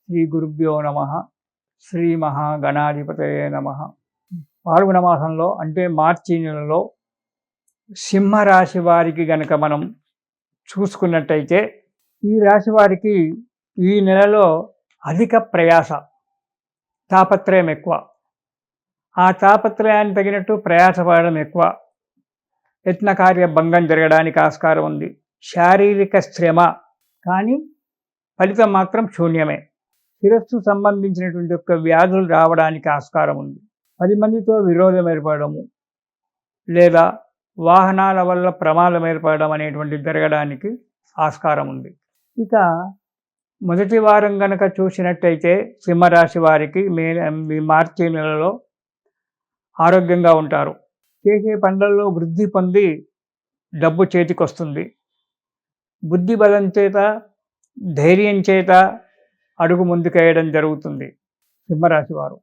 శ్రీ గురుభ్యో నమ. శ్రీ మహాగణాధిపతయే నమ. పాల్గొన మాసంలో అంటే మార్చి నెలలో సింహరాశి వారికి గనక మనం చూసుకున్నట్టయితే ఈ రాశి వారికి ఈ నెలలో అధిక ప్రయాస, తాపత్రయం ఎక్కువ. ఆ తాపత్రయానికి తగినట్టు ప్రయాసపడడం ఎక్కువ. యత్న కార్య భంగం జరగడానికి ఆస్కారం ఉంది. శారీరక శ్రమ, కానీ ఫలితం మాత్రం శూన్యమే. శిరస్సు సంబంధించినటువంటి యొక్క వ్యాధులు రావడానికి ఆస్కారం ఉంది. 10 మందితో విరోధం ఏర్పడము, లేదా వాహనాల వల్ల ప్రమాదం ఏర్పడడం అనేటువంటి జరగడానికి ఆస్కారం ఉంది. ఇక మొదటి వారం కనుక చూసినట్టయితే సింహరాశి వారికి మార్చి నెలలో ఆరోగ్యంగా ఉంటారు. చేసే పనులలో వృద్ధి పొంది డబ్బు చేతికొస్తుంది. బుద్ధి బలం చేత, ధైర్యం చేత అడుగు ముందుకేయడం జరుగుతుంది. సింహరాశి వారు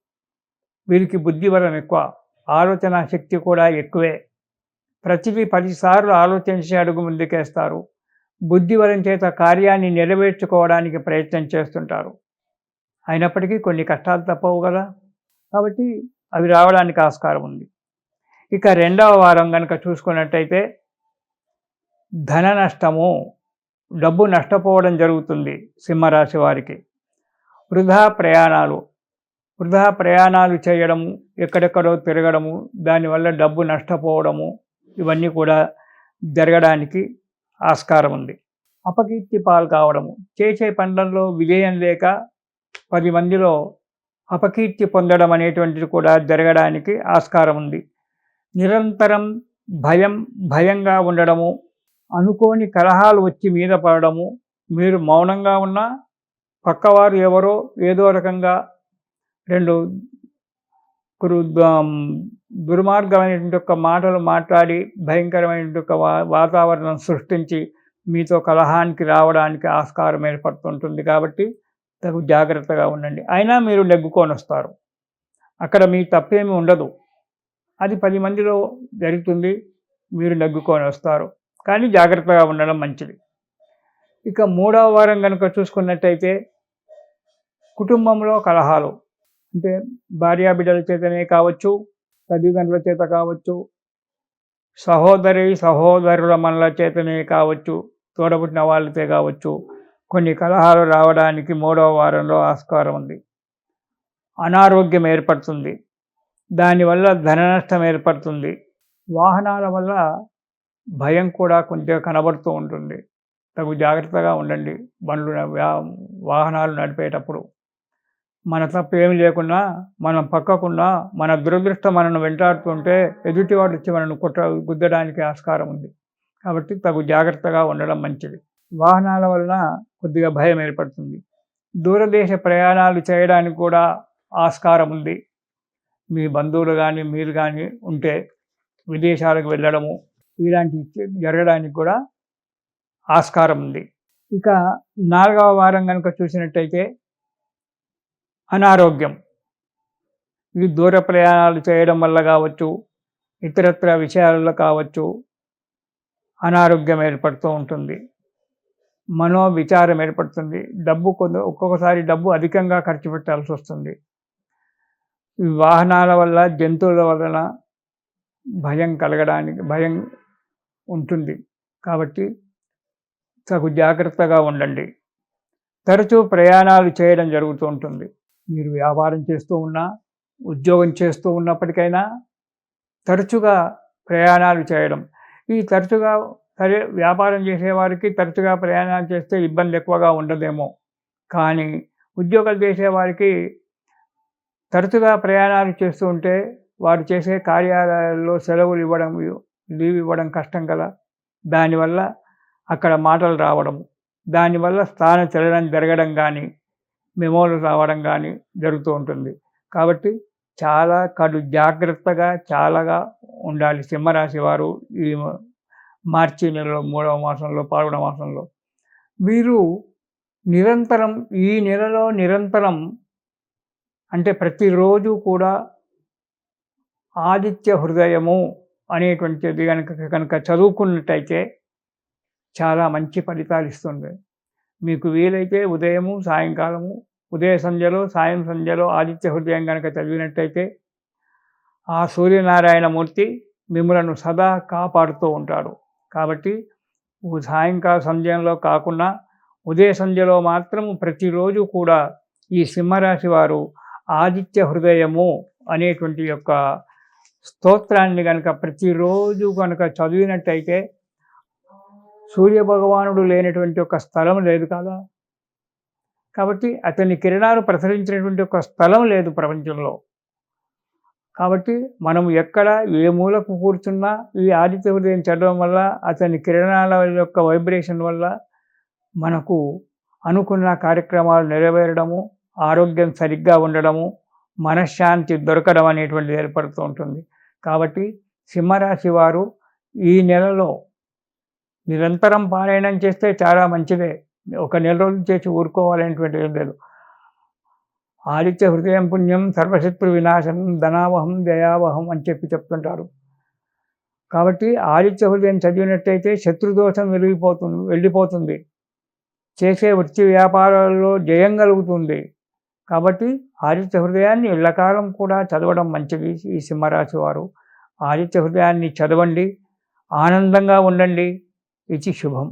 వీరికి బుద్ధి బలం ఎక్కువ, ఆలోచన శక్తి కూడా ఎక్కువే. ప్రతిదీ 10 సార్లు ఆలోచించి అడుగు ముందుకేస్తారు. బుద్ధి బలం చేత కార్యాన్ని నెరవేర్చుకోవడానికి ప్రయత్నం చేస్తుంటారు. అయినప్పటికీ కొన్ని కష్టాలు తప్పవు కదా, కాబట్టి అవి రావడానికి ఆస్కారం ఉంది. ఇక రెండవ వారం కనుక చూసుకున్నట్టయితే ధన నష్టము, డబ్బు నష్టపోవడం జరుగుతుంది సింహరాశి వారికి. వృధా ప్రయాణాలు చేయడము, ఎక్కడెక్కడో తిరగడము, దానివల్ల డబ్బు నష్టపోవడము, ఇవన్నీ కూడా జరగడానికి ఆస్కారం ఉంది. అపకీర్తి పాలు కావడము, చేసే పనులలో విజయం లేక 10 మందిలో అపకీర్తి పొందడం అనేటువంటిది కూడా జరగడానికి ఆస్కారం ఉంది. నిరంతరం భయంగా ఉండడము, అనుకోని కలహాలు వచ్చి మీద పడడము, మీరు మౌనంగా ఉన్నా పక్కవారు ఎవరో ఏదో రకంగా దుర్మార్గమైనటువంటి యొక్క మాటలు మాట్లాడి భయంకరమైనటువంటి యొక్క వాతావరణం సృష్టించి మీతో కలహానికి రావడానికి ఆస్కారం ఏర్పడుతుంటుంది. కాబట్టి తగు జాగ్రత్తగా ఉండండి. అయినా మీరు నెగ్గుకొని వస్తారు. అక్కడ మీ తప్పేమీ ఉండదు. అది 10 మందిలో జరుగుతుంది, మీరు నెగ్గుకొని వస్తారు. కానీ జాగ్రత్తగా ఉండడం మంచిది. ఇక మూడవ వారం కనుక చూసుకున్నట్టయితే కుటుంబంలో కలహాలు, అంటే భార్యాబిడ్డల చేతనే కావచ్చు, తల్లిదండ్రుల చేత కావచ్చు, సహోదరుల మనల చేతనే కావచ్చు, తోడబుట్టిన వాళ్ళతే కావచ్చు, కొన్ని కలహాలు రావడానికి మూడవ వారంలో ఆస్కారం ఉంది. అనారోగ్యం ఏర్పడుతుంది. దానివల్ల ధన నష్టం ఏర్పడుతుంది. వాహనాల వల్ల భయం కూడా కొంచెం కనబడుతూ ఉంటుంది. తగు జాగ్రత్తగా ఉండండి. వాహనాలు నడిపేటప్పుడు మన తప్పు ఏమి లేకున్నా, మనం పక్కకున్నా, మన దురదృష్టం మనను వెంటాడుతుంటే ఎదుటివాడు వచ్చి మనను గుద్దడానికి ఆస్కారం ఉంది. కాబట్టి తగు జాగ్రత్తగా ఉండడం మంచిది. వాహనాల వలన కొద్దిగా భయం ఏర్పడుతుంది. దూరదేశ ప్రయాణాలు చేయడానికి కూడా ఆస్కారం ఉంది. మీ బంధువులు కానీ మీరు కానీ ఉంటే విదేశాలకు వెళ్ళడము, ఇలాంటివి జరగడానికి కూడా ఆస్కారం ఉంది. ఇక 4వ వారం కనుక చూసినట్టయితే అనారోగ్యం. ఇది దూర ప్రయాణాలు చేయడం వల్ల కావచ్చు, ఇతరత్ర విషయాలలో కావచ్చు, అనారోగ్యం ఏర్పడుతూ ఉంటుంది. మనోవిచారం ఏర్పడుతుంది. ఒక్కొక్కసారి డబ్బు అధికంగా ఖర్చు పెట్టాల్సి వస్తుంది. ఈ వాహనాల వల్ల, జంతువుల వలన భయం ఉంటుంది. కాబట్టి తగు జాగ్రత్తగా ఉండండి. తరచూ ప్రయాణాలు చేయడం జరుగుతూ ఉంటుంది. మీరు వ్యాపారం చేస్తూ ఉన్నా, ఉద్యోగం చేస్తూ ఉన్నప్పటికైనా తరచుగా ప్రయాణాలు చేయడం. ఈ తరచుగా వ్యాపారం చేసేవారికి తరచుగా ప్రయాణాలు చేస్తే ఇబ్బంది ఎక్కువగా ఉండదేమో, కానీ ఉద్యోగాలు చేసేవారికి తరచుగా ప్రయాణాలు చేస్తూ ఉంటే వారు చేసే కార్యాలయాల్లో లీవ్ ఇవ్వడం కష్టం కదా. దానివల్ల అక్కడ మాటలు రావడం, దానివల్ల స్థాన చలనం జరగడం కానీ, మెమోలు రావడం కానీ జరుగుతూ ఉంటుంది. కాబట్టి చాలా జాగ్రత్తగా చాలాగా ఉండాలి సింహరాశి వారు ఈ మార్చి నెలలో 3వ మాసంలో, పాల్గొన మాసంలో. వీరు ఈ నెలలో నిరంతరం, అంటే ప్రతిరోజు కూడా ఆదిత్య హృదయము అనేటువంటిది కనుక చదువుకున్నట్టయితే చాలా మంచి ఫలితాలు ఇస్తుంది. మీకు వీలైతే ఉదయము, సాయంకాలము ఉదయ సంధ్యలో సాయం సంధ్యలో ఆదిత్య హృదయం కనుక చదివినట్టయితే ఆ సూర్యనారాయణమూర్తి మిమ్మలను సదా కాపాడుతూ ఉంటాడు. కాబట్టి సాయంకాల సంధ్యలో కాకుండా ఉదయ సంధ్యలో మాత్రం ప్రతిరోజు కూడా ఈ సింహరాశి వారు ఆదిత్య హృదయము అనేటువంటి యొక్క స్తోత్రాన్ని కనుక ప్రతిరోజు కనుక చదివినట్టయితే సూర్యభగవానుడు లేనటువంటి ఒక స్థలం లేదు కదా. కాబట్టి అతని కిరణాలు ప్రసరించినటువంటి ఒక స్థలం లేదు ప్రపంచంలో. కాబట్టి మనం ఎక్కడ ఏ మూలకు కూర్చున్నా ఈ ఆదిత్య హృదయం చదవడం వల్ల అతని కిరణాల యొక్క వైబ్రేషన్ వల్ల మనకు అనుకున్న కార్యక్రమాలు నెరవేరడము, ఆరోగ్యం సరిగ్గా ఉండడము, మనశ్శాంతి దొరకడం అనేటువంటిది ఏర్పడుతూ ఉంటుంది. కాబట్టి సింహరాశి వారు ఈ నెలలో నిరంతరం పారాయణం చేస్తే చాలా మంచిదే. ఒక నెల రోజులు చేసి ఊరుకోవాలనేటువంటిది ఏం లేదు. ఆదిత్య హృదయం పుణ్యం సర్వశత్రు వినాశనం ధనావహం దయావహం అని చెప్తుంటారు. కాబట్టి ఆదిత్య హృదయం చదివినట్టయితే శత్రుదోషం వెళ్ళిపోతుంది. చేసే వృత్తి వ్యాపారాల్లో జయం కలుగుతుంది. కాబట్టి ఆదిత్య హృదయాన్ని ఎల్లకాలం కూడా చదవడం మంచిది. ఈ సింహరాశి వారు ఆదిత్య హృదయాన్ని చదవండి, ఆనందంగా ఉండండి. ఇది శుభం.